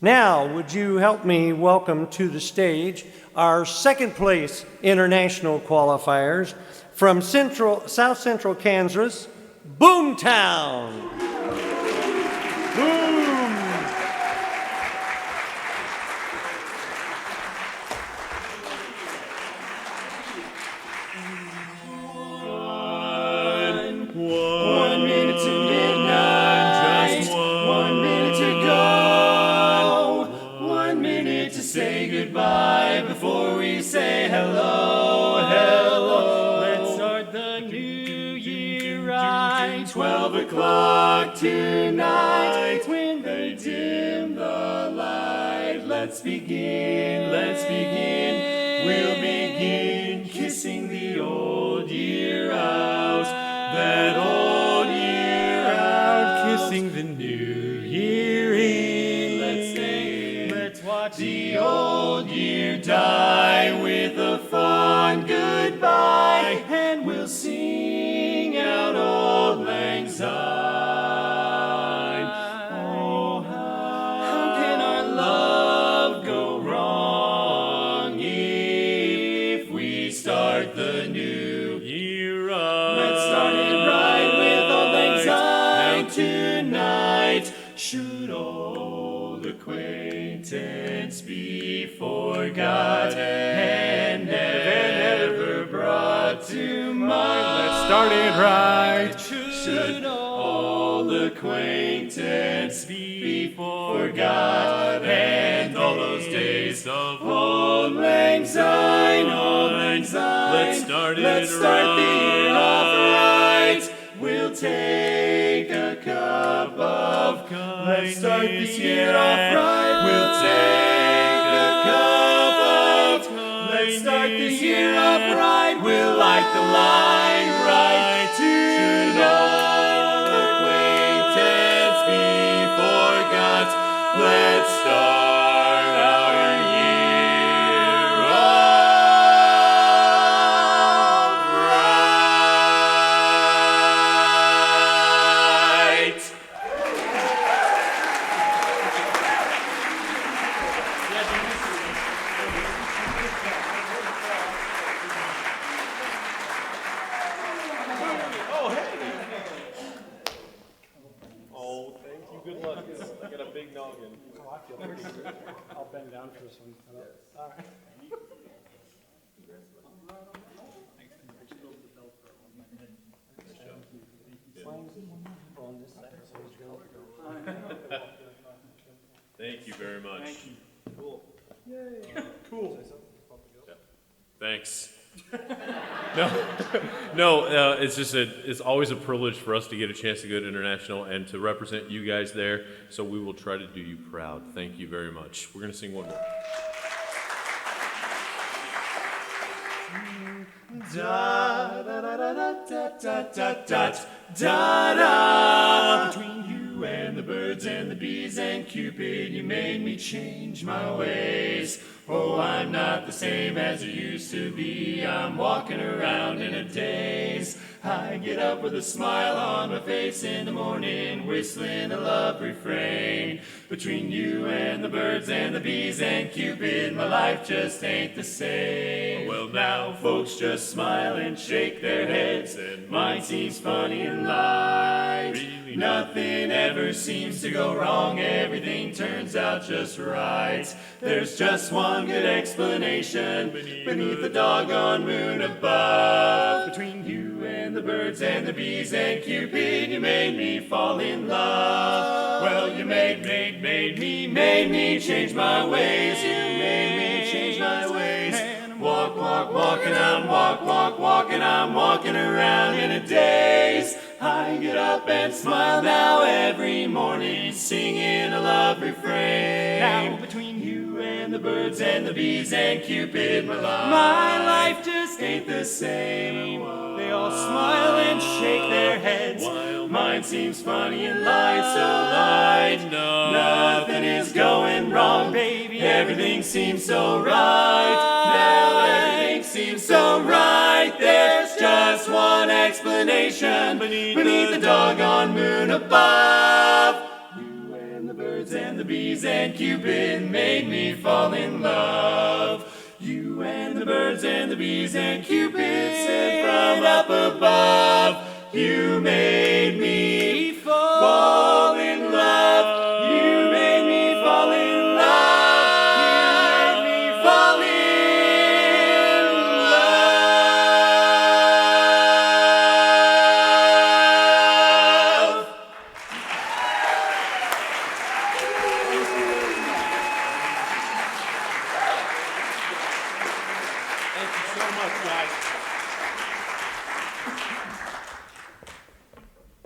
Now, would you help me welcome to the stage our second place international qualifiers from South Central Kansas, BoomTown. Boom! One minute to midnight, just 1 minute to go. 1 minute to say goodbye before we say hello, hello. Let's start the new year right. 12 o'clock tonight, when they dim the light. Let's begin, let's begin. We'll begin kissing the old year out. That old year out, kissing the new year in. Let's say, let's watch the old year die with a fond goodbye, and we'll sing out Auld Lang Syne. Oh, how can our love go wrong if we start the new year right? Let's start it right with Auld Lang Syne tonight. Should old acquaintance be forgot and never brought to mind? Let's start it right. Should old acquaintance be forgot and all those days of Auld Lang Syne, Auld Lang Syne. Let's start the year off right. We'll take a cup of kindness. Let's start this year off right. We'll take a cup of kindness. Let's start this year off right. We'll light the light right tonight. Acquaintance be forgot. Let's start our year off right. Oh, thank you. Good luck. I got a big noggin. Oh, I feel pretty good. I'll bend down for this one. All right. On this side, so it's good. Thank you very much. Thank you. Cool. Yay. Cool. Thanks. No, it's just it's always a privilege for us to get a chance to go to international and to represent you guys there. So we will try to do you proud. Thank you very much. We're gonna sing one more. Da da da da da da da da da da. Between you and the birds and the bees and Cupid, you made me change my ways. Oh, I'm not the same as I used to be. I'm walking around in a daze. I get up with a smile on my face in the morning, whistling a love refrain. Between you and the birds and the bees and Cupid, my life just ain't the same. Well, now folks just smile and shake their heads, and mine seems funny and light. Really nothing ever seems to go wrong, everything turns out just right. There's just one good explanation beneath the doggone moon above. Between you and the birds and the bees and Cupid, you made me fall in love. Well, you made me change my ways. You made me change my ways. Walk, and I'm walking around in a daze. I get up and smile now every morning, singing a love refrain. Now between you and the birds and the bees and Cupid, my life just ain't the same. They all smile and shake their heads, while mine seems funny and light, so light. Nothing is going wrong, baby. Everything seems so right. Now everything seems so right. There's just one explanation beneath the doggone moon above. You and the birds and the bees bees and Cupid made me fall in love. You and the birds and the bees and Cupid sent from up above. You made